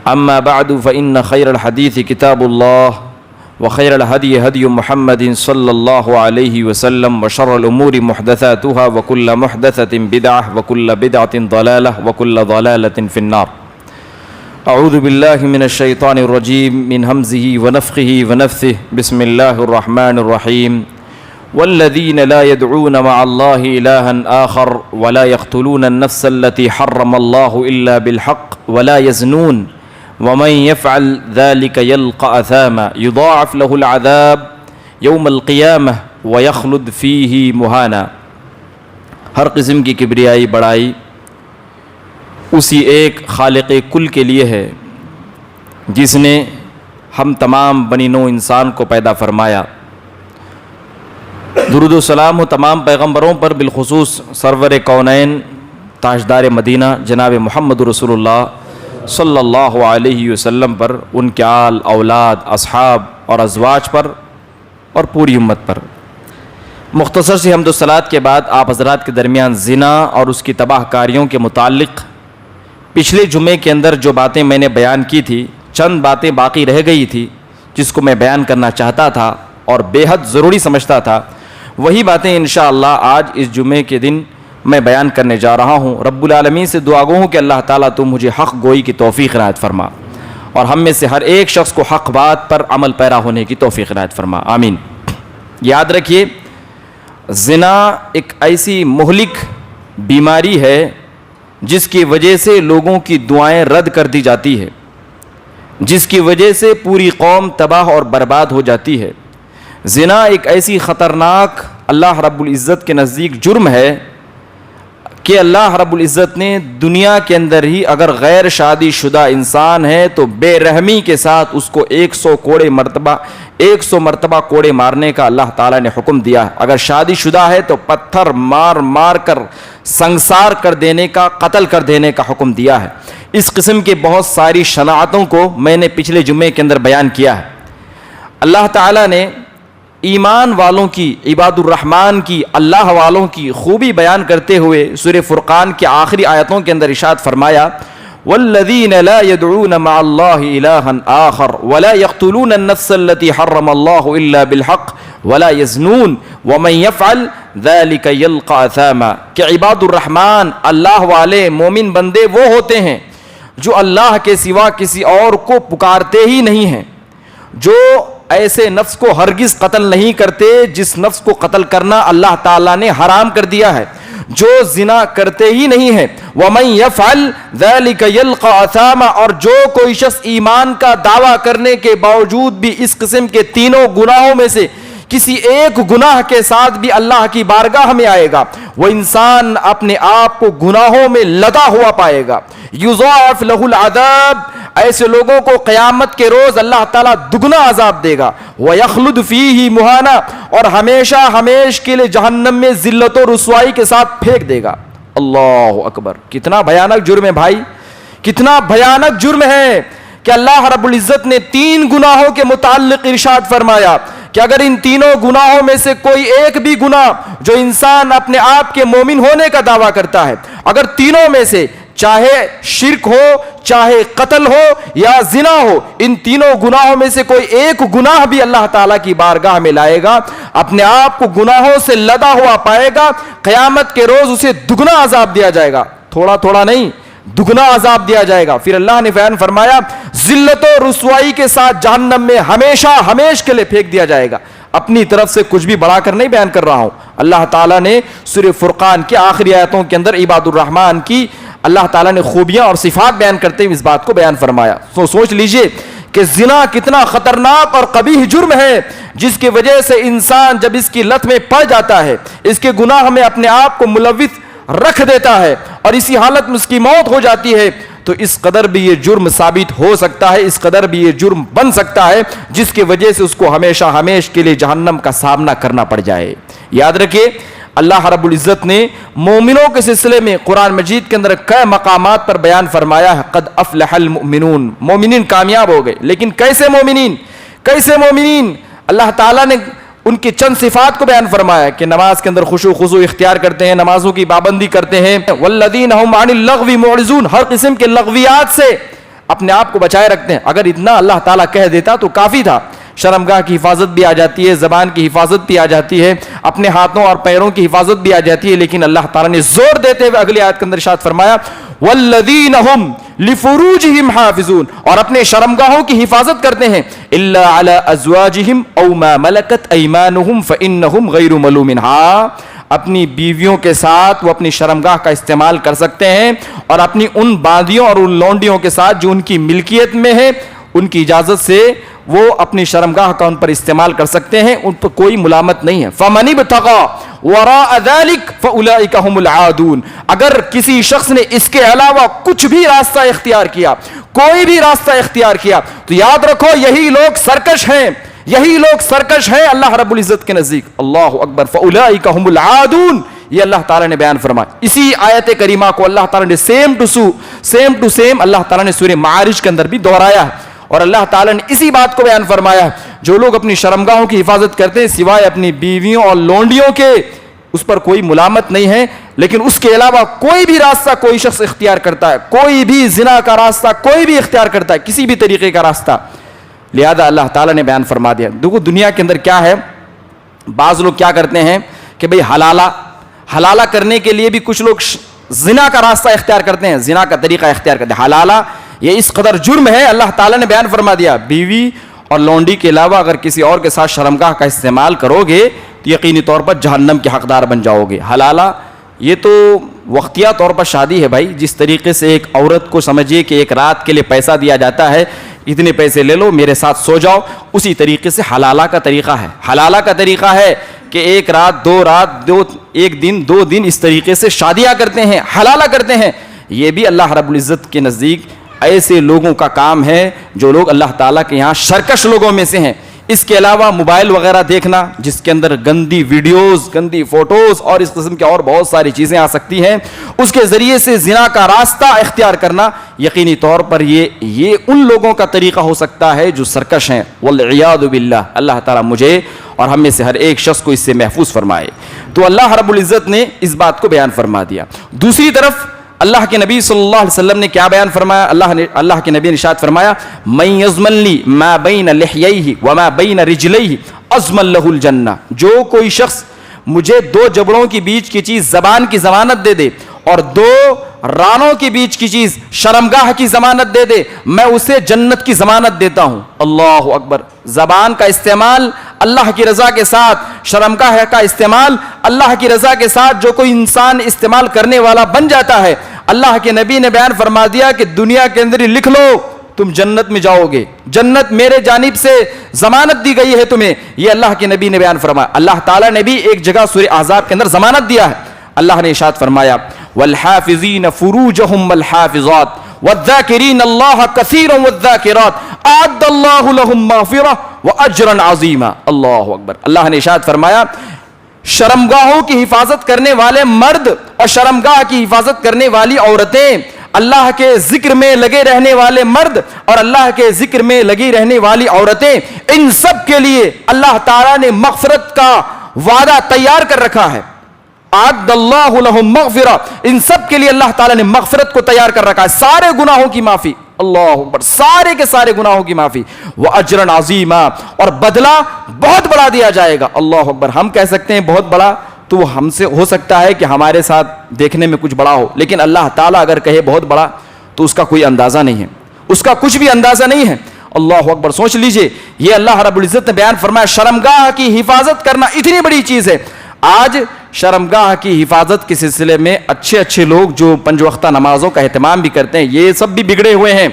أما بعد فإن خير الحديث كتاب الله وخير الهدي هدي محمد صلى الله عليه وسلم وشر الأمور محدثاتها وكل محدثة بدعة وكل بدعة ضلالة وكل ضلالة في النار. أعوذ بالله من الشيطان الرجيم من همزه ونفخه ونفثه. بسم الله الرحمن الرحيم. والذين لا يدعون مع الله إلها آخر ولا يقتلون النفس التي حرم الله إلا بالحق ولا يزنون ومن يفعل ذلك يلقى أثاما يضاعف له العذاب يوم القيامة ويخلد فيه مهانا. ہر قسم کی کبریائی بڑائی اسی ایک خالق کل کے لیے ہے جس نے ہم تمام بنی نوع انسان کو پیدا فرمایا. درود و سلام ہو تمام پیغمبروں پر، بالخصوص سرور کونین تاجدار مدینہ جناب محمد رسول اللہ صلی اللہ علیہ وسلم پر، ان کے آل، اولاد، اصحاب اور ازواج پر اور پوری امت پر. مختصر سی حمد و صلوات کے بعد آپ حضرات کے درمیان زنا اور اس کی تباہ کاریوں کے متعلق پچھلے جمعے کے اندر جو باتیں میں نے بیان کی تھی، چند باتیں باقی رہ گئی تھی جس کو میں بیان کرنا چاہتا تھا اور بے حد ضروری سمجھتا تھا. وہی باتیں انشاءاللہ آج اس جمعے کے دن میں بیان کرنے جا رہا ہوں. رب العالمین سے دعا گو ہوں کہ اللہ تعالیٰ تو مجھے حق گوئی کی توفیق عنایت فرما اور ہم میں سے ہر ایک شخص کو حق بات پر عمل پیرا ہونے کی توفیق عنایت فرما، آمین. یاد رکھیے، زنا ایک ایسی مہلک بیماری ہے جس کی وجہ سے لوگوں کی دعائیں رد کر دی جاتی ہے، جس کی وجہ سے پوری قوم تباہ اور برباد ہو جاتی ہے. زنا ایک ایسی خطرناک اللہ رب العزت کے نزدیک جرم ہے کہ اللہ رب العزت نے دنیا کے اندر ہی اگر غیر شادی شدہ انسان ہے تو بے رحمی کے ساتھ اس کو 100 مرتبہ کوڑے مارنے کا اللہ تعالیٰ نے حکم دیا ہے. اگر شادی شدہ ہے تو پتھر مار مار کر سنگسار کر دینے کا، قتل کر دینے کا حکم دیا ہے. اس قسم کے بہت ساری شناعتوں کو میں نے پچھلے جمعے کے اندر بیان کیا ہے. اللہ تعالیٰ نے ایمان والوں کی، عباد الرحمن کی، اللہ والوں کی خوبی بیان کرتے ہوئے سورہ فرقان کے آخری آیتوں کے اندر ارشاد فرمایا: والذین لا يدعون مع اللہ الہا آخر ولا يقتلون النفس التي حرم اللہ الا بالحق ولا يزنون ومن يفعل ذلك يلقى اثاما. کہ عباد الرحمن، اللہ والے مومن بندے وہ ہوتے ہیں جو اللہ کے سوا کسی اور کو پکارتے ہی نہیں ہیں، جو ایسے نفس کو ہرگز قتل نہیں کرتے جس نفس کو قتل کرنا اللہ تعالیٰ نے حرام کر دیا ہے، جو زنا کرتے ہی نہیں ہے. وَمَن يَفْعَلْ ذَلِكَ يَلْقَى أَثَامًا. اور جو کوئی شخص ایمان کا دعویٰ کرنے کے باوجود بھی اس قسم کے تینوں گناہوں میں سے کسی ایک گناہ کے ساتھ بھی اللہ کی بارگاہ میں آئے گا، وہ انسان اپنے آپ کو گناہوں میں لدا ہوا پائے گا. یضاعف لہ العذاب. ایسے لوگوں کو قیامت کے روز اللہ تعالیٰ دگنا عذاب دے گا. وَيَخْلُدْ فِيهِ مُهَانًا. اور ہمیشہ ہمیشہ کے لیے جہنم میں ذلت و رسوائی کے ساتھ پھینک دے گا. اللہ اکبر! کتنا بھیانک جرم ہے بھائی، کتنا بھیانک جرم ہے کہ اللہ رب العزت نے 3 گناہوں کے متعلق ارشاد فرمایا کہ اگر ان تینوں گناہوں میں سے کوئی ایک بھی گناہ جو انسان اپنے آپ کے مومن ہونے کا دعویٰ کرتا ہے، اگر تینوں میں سے چاہے شرک ہو، چاہے قتل ہو یا زنا ہو، ان تینوں گناہوں میں سے کوئی ایک گناہ بھی اللہ تعالیٰ کی بارگاہ میں لائے گا، اپنے آپ کو گناہوں سے لدا ہوا پائے گا. قیامت کے روز اسے دگنا عذاب دیا جائے گا، تھوڑا تھوڑا نہیں، دگنا عذاب دیا جائے گا. پھر اللہ نے بیان فرمایا ذلت و رسوائی کے ساتھ جہنم میں ہمیشہ ہمیشہ کے لیے پھینک دیا جائے گا. اپنی طرف سے کچھ بھی بڑھا کر نہیں بیان کر رہا ہوں. اللہ تعالیٰ نے سورہ فرقان کی آخری آیتوں کے اندر عباد الرحمن کی اللہ تعالیٰ نے خوبیاں اور صفات بیان کرتے ہوئے اس بات کو بیان فرمایا. تو سوچ لیجئے کہ زنا کتنا خطرناک اور قبیح جرم ہے جس کی وجہ سے انسان جب اس کی لت میں پڑ جاتا ہے، اس کے گناہ میں اپنے آپ کو ملوث رکھ دیتا ہے اور اسی حالت میں اس کی موت ہو جاتی ہے، تو اس قدر بھی یہ جرم ثابت ہو سکتا ہے، اس قدر بھی یہ جرم بن سکتا ہے جس کی وجہ سے اس کو ہمیشہ ہمیشہ کے لیے جہنم کا سامنا کرنا پڑ جائے. یاد رکھیے اللہ رب العزت نے مومنوں کے سلسلے میں قرآن مجید کے اندر کئی مقامات پر بیان فرمایا ہے قد افلح المؤمنون، مومنین کامیاب ہو گئے. لیکن کیسے مومنین؟ کیسے مومنین؟ اللہ تعالیٰ نے ان کی چند صفات کو بیان فرمایا کہ نماز کے اندر خشوع خضوع اختیار کرتے ہیں، نمازوں کی پابندی کرتے ہیں. والذین هم عن اللغو معرضون، ہر قسم کے لغویات سے اپنے آپ کو بچائے رکھتے ہیں. اگر اتنا اللہ تعالیٰ کہہ دیتا تو کافی تھا. شرمگاہ کی حفاظت بھی آ جاتی ہے, زبان کی حفاظت بھی آ جاتی ہے, اپنے ہاتھوں اور پیروں کی حفاظت بھی آ جاتی ہے. لیکن اللہ تعالیٰ نے زور دیتے ہوئے اگلی آیت کے اندر ارشاد فرمایا والذین هم لفروجہم حافظون, اور اپنے شرمگاہوں کی حفاظت کرتے ہیں, الا علی ازواجہم او ما ملکت ایمانہم فانہم غیر ملومین. ہاں اپنی بیویوں کے ساتھ وہ اپنی شرمگاہ کا استعمال کر سکتے ہیں, اور اپنی ان باندیوں اور ان لونڈیوں کے ساتھ جو ان کی ملکیت میں ہے, ان کی اجازت سے وہ اپنی شرمگاہ کا ان پر استعمال کر سکتے ہیں, ان پر کوئی ملامت نہیں ہے. فمن ابتغى وراء ذلك فاولئک هم العادون. اگر کسی شخص نے اس کے علاوہ کچھ بھی راستہ اختیار کیا, کوئی بھی راستہ اختیار کیا, تو یاد رکھو یہی لوگ سرکش ہیں, یہی لوگ سرکش ہیں اللہ رب العزت کے نزدیک. اللہ اکبر. فاولئک هم العادون, یہ اللہ تعالیٰ نے بیان فرمایا. اسی آیت کریمہ کو اللہ تعالیٰ نے سیم ٹو سیم اللہ تعالیٰ نے سورہ معارج کے اندر بھی دہرایا ہے, اور اللہ تعالیٰ نے اسی بات کو بیان فرمایا ہے. جو لوگ اپنی شرمگاہوں کی حفاظت کرتے ہیں سوائے اپنی بیویوں اور لونڈیوں کے, اس پر کوئی ملامت نہیں ہے, لیکن اس کے علاوہ کوئی بھی راستہ کوئی شخص اختیار کرتا ہے, کوئی بھی زنا کا راستہ کوئی بھی اختیار کرتا ہے, کسی بھی طریقے کا راستہ, لہذا اللہ تعالیٰ نے بیان فرما دیا. دیکھو دنیا کے اندر کیا ہے, بعض لوگ کیا کرتے ہیں کہ بھئی حلالہ کرنے کے لیے بھی کچھ لوگ زنا کا راستہ اختیار کرتے ہیں, زنا کا طریقہ اختیار کرتے ہیں. حلالہ یہ اس قدر جرم ہے, اللہ تعالیٰ نے بیان فرما دیا بیوی اور لونڈی کے علاوہ اگر کسی اور کے ساتھ شرمگاہ کا استعمال کرو گے تو یقینی طور پر جہنم کے حقدار بن جاؤ گے. حلالہ یہ تو وقتیہ طور پر شادی ہے بھائی. جس طریقے سے ایک عورت کو سمجھیے کہ ایک رات کے لیے پیسہ دیا جاتا ہے, اتنے پیسے لے لو میرے ساتھ سو جاؤ, اسی طریقے سے حلالہ کا طریقہ ہے. حلالہ کا طریقہ ہے کہ ایک رات دو رات ایک دن دو دن اس طریقے سے شادیاں کرتے ہیں, حلالہ کرتے ہیں. یہ بھی اللہ رب العزت کے نزدیک ایسے لوگوں کا کام ہے جو لوگ اللہ تعالیٰ کے یہاں سرکش لوگوں میں سے ہیں. اس کے علاوہ موبائل وغیرہ دیکھنا جس کے اندر گندی ویڈیوز, گندی فوٹوز اور اس قسم کی اور بہت ساری چیزیں آ سکتی ہیں, اس کے ذریعے سے زنا کا راستہ اختیار کرنا, یقینی طور پر یہ ان لوگوں کا طریقہ ہو سکتا ہے جو سرکش ہیں. والعیاذ باللہ, اللہ تعالیٰ مجھے اور ہم میں سے ہر ایک شخص کو اس سے محفوظ فرمائے. تو اللہ رب العزت نے اس بات کو بیان فرما دیا. دوسری طرف اللہ کے نبی صلی اللہ علیہ وسلم نے کیا بیان فرمایا, اللہ کے نبی نے ارشاد فرمایا من یضمن لی ما بین لحییہ وما بین رجلیہ اضمن لہ الجنہ. جو کوئی شخص مجھے دو جبڑوں کے بیچ کی چیز زبان کی ضمانت دے دے اور دو رانوں کے بیچ کی چیز شرمگاہ کی ضمانت دے دے, میں اسے جنت کی ضمانت دیتا ہوں. اللہ اکبر. زبان کا استعمال اللہ کی رضا کے ساتھ, شرمگاہ کا استعمال اللہ کی رضا کے ساتھ جو کوئی انسان استعمال کرنے والا بن جاتا ہے, اللہ کے نبی نے بیان فرما دیا کہ دنیا کے اندر ہی لکھ لو تم جنت میں جاؤ گے, جنت میرے جانب سے ضمانت دی گئی ہے تمہیں. یہ اللہ کے نبی نے بیان فرمایا. اللہ تعالیٰ نے بھی ایک جگہ سورہ احزاب کے اندر ضمانت دیا ہے. اللہ نے ارشاد فرمایا والحافظین فروجہم والحافظات والذاکرین اللہ کثیرا والذاکرات اعد اللہ لہم مغفرہ واجرا عظیما. اللہ اکبر. اللہ نے ارشاد فرمایا شرمگاہوں کی حفاظت کرنے والے مرد اور شرمگاہ کی حفاظت کرنے والی عورتیں, اللہ کے ذکر میں لگے رہنے والے مرد اور اللہ کے ذکر میں لگی رہنے والی عورتیں, ان سب کے لیے اللہ تعالیٰ نے مغفرت کا وعدہ تیار کر رکھا ہے. اعد اللہ لہم مغفرہ, ان سب کے لیے اللہ تعالیٰ نے مغفرت کو تیار کر رکھا ہے, سارے گناہوں کی معافی. اللہ اکبر. سارے کے سارے گناہوں کی معافی. واجرا عظیما, اور بدلہ بہت بڑا دیا جائے گا. اللہ اکبر. ہم کہہ سکتے ہیں بہت بڑا, تو وہ ہم سے ہو سکتا ہے کہ ہمارے ساتھ دیکھنے میں کچھ بڑا ہو, لیکن اللہ تعالیٰ اگر کہے بہت بڑا تو اس کا کوئی اندازہ نہیں ہے, اس کا کچھ بھی اندازہ نہیں ہے. اللہ اکبر. سوچ لیجئے, یہ اللہ رب العزت نے بیان فرمایا شرمگاہ کی حفاظت کرنا اتنی بڑی چیز ہے. آج شرمگاہ کی حفاظت کے سلسلے میں اچھے لوگ جو پنج وقتہ نمازوں کا اہتمام بھی کرتے ہیں, یہ سب بھی بگڑے ہوئے ہیں.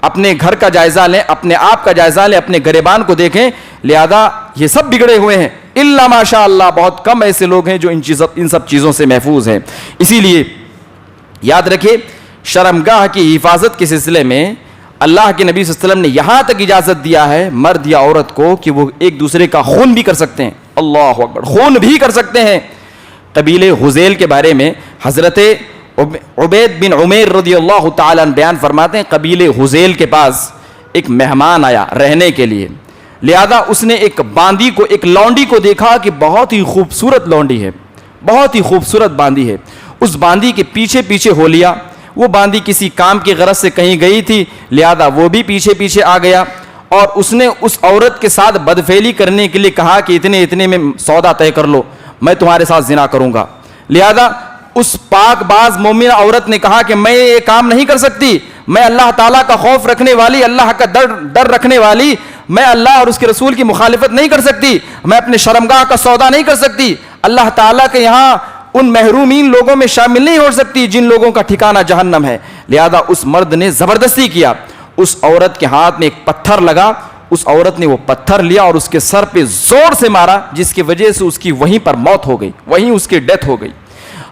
اپنے گھر کا جائزہ لیں, اپنے آپ کا جائزہ لیں, اپنے گریبان کو دیکھیں, لہذا یہ سب بگڑے ہوئے ہیں. الا ماشاء اللہ, بہت کم ایسے لوگ ہیں جو ان سب چیزوں سے محفوظ ہیں. اسی لیے یاد رکھیں شرمگاہ کی حفاظت کے سلسلے میں اللہ کے نبی صلی اللہ علیہ وسلم نے یہاں تک اجازت دیا ہے مرد یا عورت کو کہ وہ ایک دوسرے کا خون بھی کر سکتے ہیں. اللہ اکبر. خون بھی کر سکتے ہیں. قبیلے حذیل کے بارے میں حضرت عبید بن عمیر رضی اللہ تعالیٰ عنہ بیان فرماتے ہیں قبیلے حذیل کے پاس ایک مہمان آیا رہنے کے لیے, لہذا اس نے ایک باندی کو, ایک لونڈی کو دیکھا کہ بہت ہی خوبصورت لونڈی ہے, بہت ہی خوبصورت باندی ہے. اس باندی کے پیچھے ہو لیا, وہ باندی کسی کام کی غرض سے کہیں گئی تھی، لہذا وہ بھی پیچھے پیچھے آ گیا اور اس نے اس عورت کے ساتھ بدفعلی کرنے کے لیے کہا کہ اتنے میں سودا طے کر لو، میں تمہارے ساتھ زنا کروں گا۔ لہذا اس پاک باز مومنہ عورت نے کہا کہ میں یہ کام نہیں کر سکتی، میں اللہ تعالیٰ کا خوف رکھنے والی، اللہ کا ڈر رکھنے والی، میں اللہ اور اس کے رسول کی مخالفت نہیں کر سکتی، میں اپنے شرمگاہ کا سودا نہیں کر سکتی، اللہ تعالیٰ کے یہاں ان محرومین لوگوں میں شامل نہیں ہو سکتی جن لوگوں کا ٹھکانہ جہنم ہے۔ لہذا اس مرد نے زبردستی کیا، اس عورت کے ہاتھ میں ایک پتھر لگا، اس عورت نے وہ پتھر لیا اور اس کے سر پہ زور سے مارا، جس کی وجہ سے اس کی وہیں پر موت ہو گئی، وہیں اس کی ڈیتھ ہو گئی۔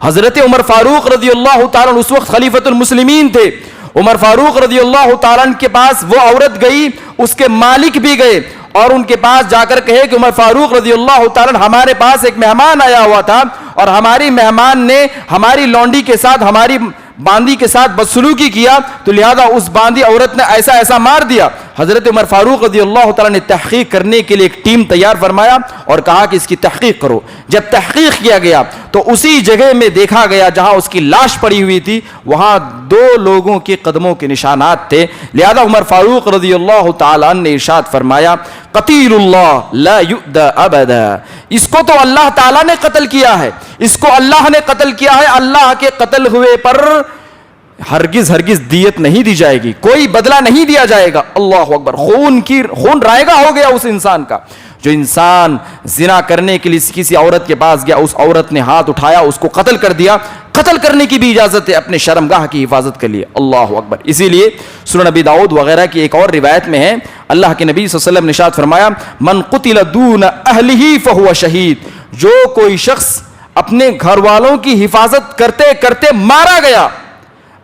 حضرت عمر فاروق رضی اللہ تعالیٰ اس وقت خلیفۃ المسلمین تھے۔ عمر فاروق رضی اللہ تعالیٰ کے پاس وہ عورت گئی، اس کے مالک بھی گئے اور ان کے پاس جا کر کہے کہ عمر فاروق رضی اللہ تعالیٰ ہمارے پاس ایک مہمان آیا ہوا تھا اور ہماری مہمان نے ہماری لونڈی کے ساتھ، ہماری باندی کے ساتھ بدسلوکی کیا، تو لہذا اس باندی عورت نے ایسا ایسا مار دیا۔ حضرت عمر فاروق رضی اللہ تعالیٰ نے تحقیق کرنے کے لیے ایک ٹیم تیار فرمایا اور کہا کہ اس کی تحقیق کرو۔ جب تحقیق کیا گیا تو اسی جگہ میں دیکھا گیا جہاں اس کی لاش پڑی ہوئی تھی، وہاں 2 لوگوں کے قدموں کے نشانات تھے۔ لہذا عمر فاروق رضی اللہ تعالیٰ نے ارشاد فرمایا قتیل اللہ لا یؤدى ابدا، اس کو تو اللہ تعالیٰ نے قتل کیا ہے، اس کو اللہ نے قتل کیا ہے، اللہ کے قتل ہوئے پر ہرگز دیت نہیں دی جائے گی، کوئی بدلہ نہیں دیا جائے گا۔ اللہ اکبر، خون رائے گا ہو گیا اس انسان کا۔ جو انسان زنا کرنے کے لیے کسی عورت کے پاس گیا، اس عورت نے ہاتھ اٹھایا، اس کو قتل کر دیا۔ قتل کرنے کی بھی اجازت ہے اپنے شرمگاہ کی حفاظت کے لیے۔ اللہ اکبر۔ اسی لیے سنن نبی داؤد وغیرہ کی ایک اور روایت میں ہے، اللہ کے نبی صلی اللہ علیہ وسلم نے ارشاد فرمایا من قتل دون اہلہ فہو شہید، جو کوئی شخص اپنے گھر والوں کی حفاظت کرتے کرتے مارا گیا،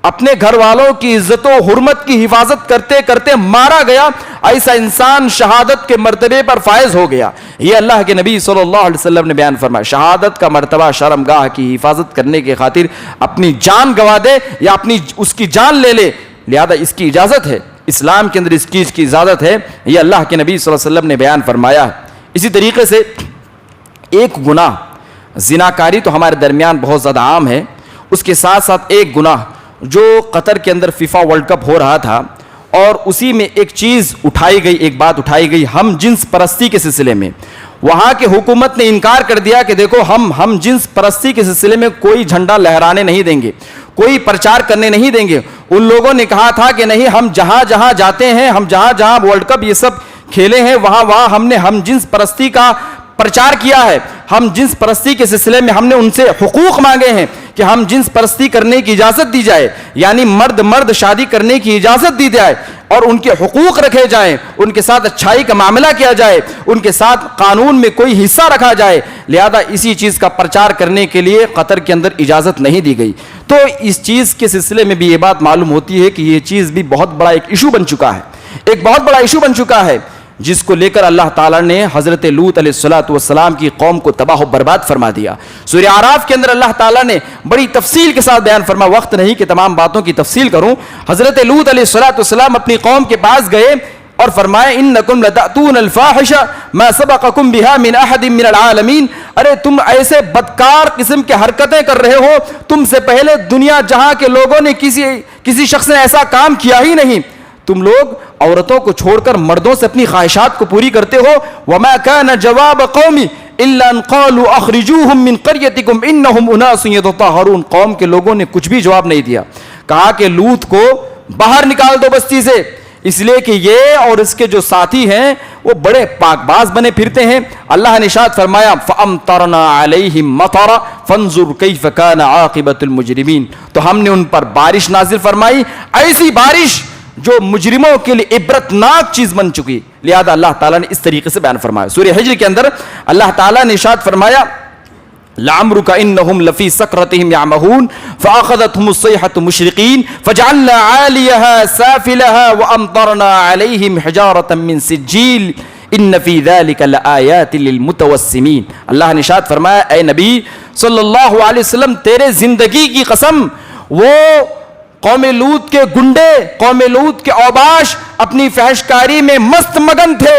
اپنے گھر والوں کی عزت و حرمت کی حفاظت کرتے کرتے مارا گیا، ایسا انسان شہادت کے مرتبے پر فائز ہو گیا۔ یہ اللہ کے نبی صلی اللہ علیہ وسلم نے بیان فرمایا، شہادت کا مرتبہ شرمگاہ کی حفاظت کرنے کے خاطر اپنی جان گوا دے یا اس کی جان لے لے، لہذا اس کی اجازت ہے، اسلام کے اندر اس چیز کی اجازت ہے، یہ اللہ کے نبی صلی اللہ علیہ وسلم نے بیان فرمایا ہے۔ اسی طریقے سے ایک گناہ، زناکاری تو ہمارے درمیان بہت زیادہ عام ہے، اس کے ساتھ ساتھ ایک گناہ جو قطر کے اندر فیفا ورلڈ کپ ہو رہا تھا اور اسی میں ایک چیز اٹھائی گئی، ایک بات اٹھائی گئی ہم جنس پرستی کے سلسلے میں۔ وہاں کے حکومت نے انکار کر دیا کہ دیکھو ہم جنس پرستی کے سلسلے میں کوئی جھنڈا لہرانے نہیں دیں گے، کوئی پرچار کرنے نہیں دیں گے۔ ان لوگوں نے کہا تھا کہ نہیں، ہم جہاں جہاں جاتے ہیں، ہم جہاں جہاں ورلڈ کپ یہ سب کھیلے ہیں، وہاں ہم نے ہم جنس پرستی کا پرچار کیا ہے، ہم جنس پرستی کے سلسلے میں ہم نے ان سے حقوق مانگے ہیں کہ ہم جنس پرستی کرنے کی اجازت دی جائے، یعنی مرد شادی کرنے کی اجازت دی جائے اور ان کے حقوق رکھے جائیں، ان کے ساتھ اچھائی کا معاملہ کیا جائے، ان کے ساتھ قانون میں کوئی حصہ رکھا جائے۔ لہذا اسی چیز کا پرچار کرنے کے لیے قطر کے اندر اجازت نہیں دی گئی۔ تو اس چیز کے سلسلے میں بھی یہ بات معلوم ہوتی ہے کہ یہ چیز بھی بہت بڑا ایک ایشو بن چکا ہے، ایک بہت بڑا ایشو بن چکا ہے، جس کو لے کر اللہ تعالیٰ نے حضرت لوط علیہ السلام کی قوم کو تباہ و برباد فرما دیا۔ سورہ اعراف کے اندر اللہ تعالیٰ نے بڑی تفصیل کے ساتھ بیان فرما، وقت نہیں کہ تمام باتوں کی تفصیل کروں۔ حضرت لوط علیہ السلام اپنی قوم کے پاس گئے اور فرمائے انکم لتأتون الفاحش ما سبقکم بها من احد من العالمین، ارے تم ایسے بدکار قسم کے حرکتیں کر رہے ہو، تم سے پہلے دنیا جہاں کے لوگوں نے کسی شخص نے ایسا کام کیا ہی نہیں۔ تم لوگ عورتوں کو چھوڑ کر مردوں سے اپنی خواہشات کو پوری کرتے ہو۔ وما كان جواب قومی الا ان قالوا اخرجوهم من قريتكم انهم اناس يتطهرون، قوم کے لوگوں نے کچھ بھی جواب نہیں دیا، کہا کہ لوط کو باہر نکال دو بستی سے، اس لیے کہ یہ اور اس کے جو ساتھی ہیں وہ بڑے پاک باز بنے پھرتے ہیں۔ اللہ نے ارشاد فرمایا فامطرنا علیہم مطرا فانظر کیف کان عاقبۃ المجرمین، تو ہم نے ان پر بارش نازل فرمائی، ایسی بارش جو مجرموں کے لیے عبرتناک چیز بن چکی۔ لہذا اللہ تعالیٰ نے اس طریقے سے بیان فرمایا۔ سورہ حجر کے اندر اللہ تعالیٰ نے ارشاد فرمایا لعمرک انہم لفی سکرتہم یعمہون فاخذتہم الصیحۃ مشرقین فجعلنا عالیہا سافلہا وامطرنا علیہم حجارۃ من سجیل ان فی ذلک لآیات للمتوسمین۔ اللہ نے ارشاد فرمایا اے نبی صلی اللہ علیہ وسلم، تیرے زندگی کی قسم، وہ قوم لوط کے گنڈے، قوم لوط کے اوباش اپنی فحش کاری میں مست مگن تھے۔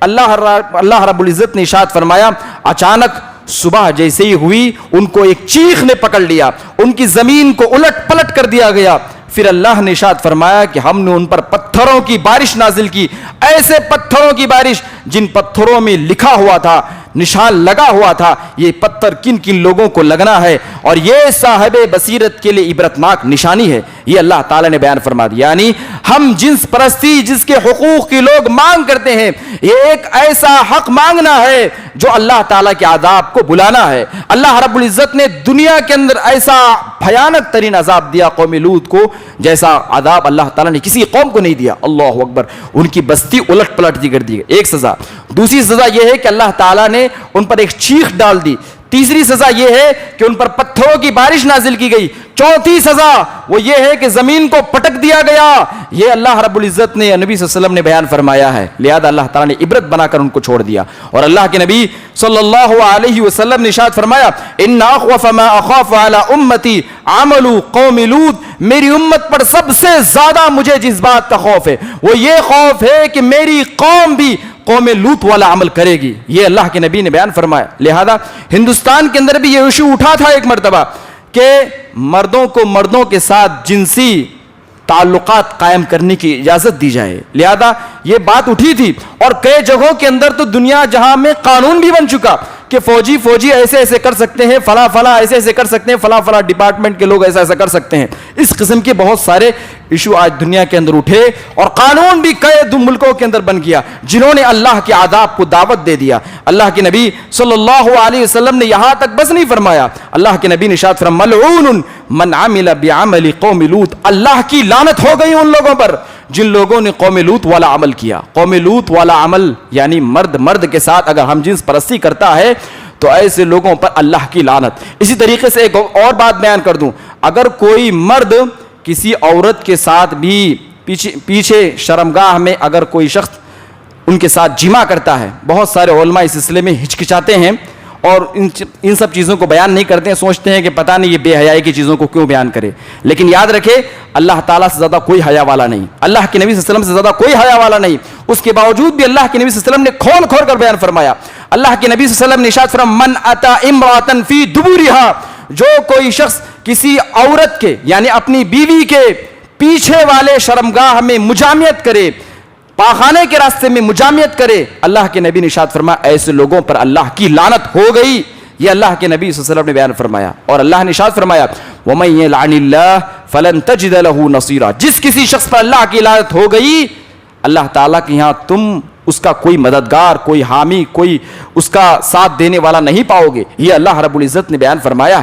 اللہ رب العزت نے ارشاد فرمایا اچانک صبح جیسے ہی ہوئی ان کو ایک چیخ نے پکڑ لیا، ان کی زمین کو الٹ پلٹ کر دیا گیا، پھر اللہ نے ارشاد فرمایا کہ ہم نے ان پر پتھروں کی بارش نازل کی، ایسے پتھروں کی بارش جن پتھروں میں لکھا ہوا تھا، نشان لگا ہوا تھا یہ پتھر کن کن لوگوں کو لگنا ہے، اور یہ صاحب بصیرت کے لیے عبرتناک نشانی ہے۔ یہ اللہ تعالیٰ نے بیان فرما دیا۔ یعنی ہم جنس پرستی جس کے حقوق کی لوگ مانگ کرتے ہیں، یہ ایک ایسا حق مانگنا ہے جو اللہ تعالیٰ کے عذاب کو بلانا ہے۔ اللہ رب العزت نے دنیا کے اندر ایسا بھیانک ترین عذاب دیا قوم لوط کو، جیسا عذاب اللہ تعالیٰ نے کسی قوم کو نہیں دیا۔ اللہ اکبر، ان کی بستی الٹ پلٹ دی کر دی، ایک سزا۔ دوسری سزا یہ ہے کہ اللہ تعالیٰ نے ان پر ایک چیخ ڈال دی۔ تیسری سزا یہ ہے کہ ان پر پتھروں کی بارش نازل کی گئی۔ چوتھی سزا وہ یہ ہے کہ زمین کو پٹک دیا گیا۔ یہ اللہ رب العزت نے، نبی صلی اللہ علیہ وسلم نے بیان فرمایا ہے، لہذا اللہ تعالیٰ نے عبرت بنا کر ان کو چھوڑ دیا۔ اور اللہ کے نبی صلی اللہ علیہ وسلم نے ارشاد فرمایا، ان اخوف ما اخاف علی امتی عمل قوم لوط، میری امت پر سب سے زیادہ مجھے جس بات کا خوف ہے وہ یہ خوف ہے کہ میری قوم بھی قوم لوط والا عمل کرے گی۔ یہ اللہ کے نبی نے بیان فرمایا۔ لہذا ہندوستان کے اندر بھی یہ ایشو اٹھا تھا ایک مرتبہ کہ مردوں کو مردوں کے ساتھ جنسی تعلقات قائم کرنے کی اجازت دی جائے، لہذا یہ بات اٹھی تھی۔ اور کئی جگہوں کے اندر تو دنیا جہاں میں قانون بھی بن چکا کہ فوجی ایسے ایسے کر سکتے ہیں، فلاں ایسے ایسے کر سکتے ہیں، فلاں ڈپارٹمنٹ کے لوگ ایسا ایسا کر سکتے ہیں۔ اس قسم کے بہت سارے ایشو آج دنیا کے اندر اٹھے، اور قانون بھی کئی ملکوں کے اندر بن گیا جنہوں نے اللہ کے عذاب کو دعوت دے دیا۔ اللہ کے نبی صلی اللہ علیہ وسلم نے یہاں تک بس نہیں فرمایا، اللہ کے نبی نے ارشاد فرمایا، ملعون من عمل بعمل قوم لوط، اللہ کی لعنت ہو گئی ان لوگوں پر جن لوگوں نے قوم لوط والا عمل کیا۔ قوم لوط والا عمل یعنی مرد کے ساتھ اگر ہم جنس پرستی کرتا ہے تو ایسے لوگوں پر اللہ کی لعنت۔ اسی طریقے سے ایک اور بات بیان کر دوں، اگر کوئی مرد کسی عورت کے ساتھ بھی پیچھے شرمگاہ میں اگر کوئی شخص ان کے ساتھ جمع کرتا ہے، بہت سارے علماء اس سلسلے میں ہچکچاتے ہیں اور ان سب چیزوں کو بیان نہیں کرتے ہیں، سوچتے ہیں کہ پتہ نہیں یہ بے حیائی کی چیزوں کو کیوں بیان کرے۔ لیکن یاد رکھے اللہ تعالیٰ سے زیادہ کوئی حیا والا نہیں، اللہ کے نبی صلی اللہ علیہ وسلم سے زیادہ کوئی حیا والا نہیں، اس کے باوجود بھی اللہ کے نبی صلی اللہ علیہ وسلم نے کھول کھول کر بیان فرمایا۔ اللہ کے نبی صلی اللہ علیہ وسلم نے ارشاد فرمایا، من اتی امرأۃ فی دبورہا، جو کوئی شخص کسی عورت کے یعنی اپنی بیوی کے پیچھے والے شرمگاہ میں مجامعت کرے، پاخانے کے راستے میں مجامعت کرے، اللہ کے نبی نے ارشاد فرمایا ایسے لوگوں پر اللہ کی لعنت ہو گئی۔ یہ اللہ کے نبی صلی اللہ علیہ وسلم نے بیان فرمایا۔ اور اللہ نے ارشاد فرمایا، وَمَن يَلْعَنِ اللَّهُ فَلَن تَجِدَ لَهُ نَصِيرًا، جس کسی شخص پر اللہ کی لعنت ہو گئی، اللہ تعالیٰ کے یہاں تم اس کا کوئی مددگار، کوئی حامی، کوئی اس کا ساتھ دینے والا نہیں پاؤ گے۔ یہ اللہ رب العزت نے بیان فرمایا۔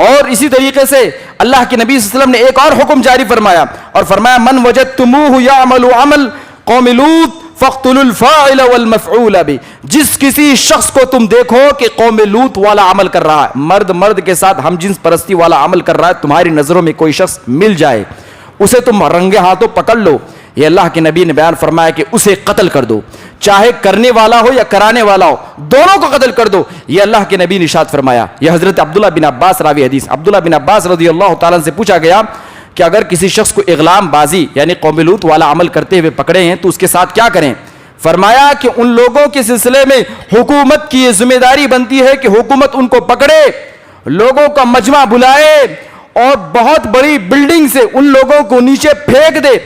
اور اسی طریقے سے اللہ کے نبی صلی اللہ علیہ وسلم نے ایک اور حکم جاری فرمایا اور فرمایا، من وجدتموہ یعمل عمل قوم لوط فاقتلوا الفاعل والمفعول به، جس کسی شخص کو تم دیکھو کہ قوم لوط والا عمل کر رہا ہے، مرد کے ساتھ ہم جنس پرستی والا عمل کر رہا ہے، تمہاری نظروں میں کوئی شخص مل جائے، اسے تم رنگے ہاتھوں پکڑ لو۔ یہ اللہ کے نبی نے بیان فرمایا کہ اسے قتل کر دو، چاہے کرنے والا ہو یا کرانے والا ہو، دونوں کو قتل کر دو۔ یہ اللہ کے نبی نے ارشاد فرمایا۔ یہ حضرت عبداللہ بن عباس راوی حدیث، عبداللہ بن عباس رضی اللہ تعالیٰ سے پوچھا گیا کہ اگر کسی شخص کو اغلام بازی یعنی قوم لوط والا عمل کرتے ہوئے پکڑے ہیں تو اس کے ساتھ کیا کریں؟ فرمایا کہ ان لوگوں کے سلسلے میں حکومت کی یہ ذمہ داری بنتی ہے کہ حکومت ان کو پکڑے، لوگوں کا مجمع بلائے اور بہت بڑی بلڈنگ سے ان لوگوں کو نیچے پھینک دے،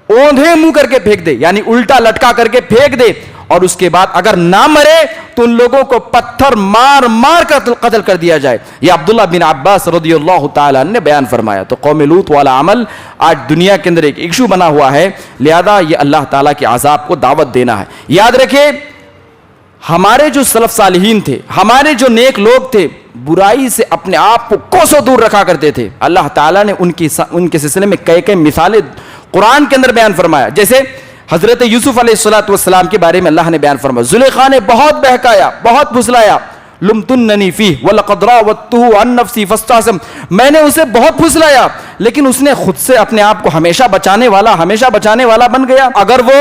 اوندھے منہ کر کے پھینک دے یعنی الٹا لٹکا کر کے پھینک دے، اور اس کے بعد اگر نہ مرے تو ان لوگوں کو پتھر مار مار کر قتل کر دیا جائے۔ یہ عبداللہ بن عباس رضی اللہ تعالیٰ نے بیان فرمایا۔ تو قوم لوط والا عمل آج دنیا کے اندر ایک ایشو بنا ہوا ہے، لہذا یہ اللہ تعالیٰ کے عذاب کو دعوت دینا ہے۔ یاد رکھے ہمارے جو سلف صالحین تھے، ہمارے جو نیک لوگ تھے، برائی سے اپنے آپ کو کوسوں دور رکھا کرتے تھے۔ اللہ تعالیٰ نے ان کے سلسلے میں کئی مثالیں قرآن کے اندر بیان فرمایا، جیسے حضرت یوسف علیہ السلام کے بارے میں اللہ نے بیان فرمایا، زلیخا نے بہت بہکایا، بہت پھسلایا، لمتننی فیہ ولقد راودتہ عن نفسی فاستعصم، میں نے اسے بہت پھسلایا لیکن اس نے خود سے اپنے آپ کو ہمیشہ بچانے والا بن گیا۔ اگر وہ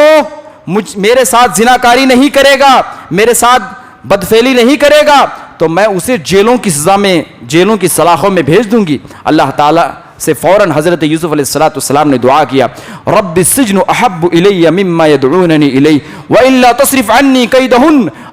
میرے ساتھ زناکاری نہیں کرے گا، میرے ساتھ بدفعلی نہیں کرے گا تو میں اسے جیلوں کی سزا میں، جیلوں کی سلاخوں میں بھیج دوں گی۔ اللہ تعالیٰ سے فوراً حضرت یوسف علیہ السلام نے دعا کیا، رب السجن احب الی مما یدعوننی الی والا تصرف عنی کیدہن،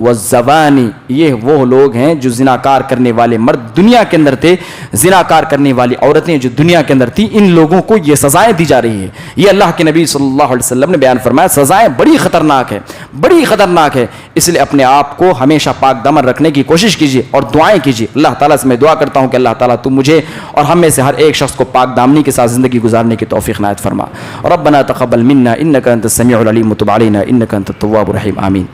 والزوانی، یہ وہ لوگ ہیں جو زناکار کرنے والے مرد دنیا کے اندر تھے، زناکار کرنے والی عورتیں جو دنیا کے اندر تھی، ان لوگوں کو یہ سزائیں دی جا رہی ہیں۔ یہ اللہ کے نبی صلی اللہ علیہ وسلم نے بیان فرمایا سزائیں بڑی خطرناک ہے، بڑی خطرناک ہے، اس لیے اپنے آپ کو ہمیشہ پاک دامن رکھنے کی کوشش کیجیے اور دعائیں کیجیے۔ اللہ تعالیٰ سے میں دعا کرتا ہوں کہ اللہ تعالیٰ تو مجھے اور ہم میں سے ہر ایک شخص کو پاک دامنی کے ساتھ زندگی گزارنے کی توفیق عنایت فرما۔ ربنا تقبل منا انک انت السمیع العلیم وتب علینا انک انت التواب الرحیم، آمین۔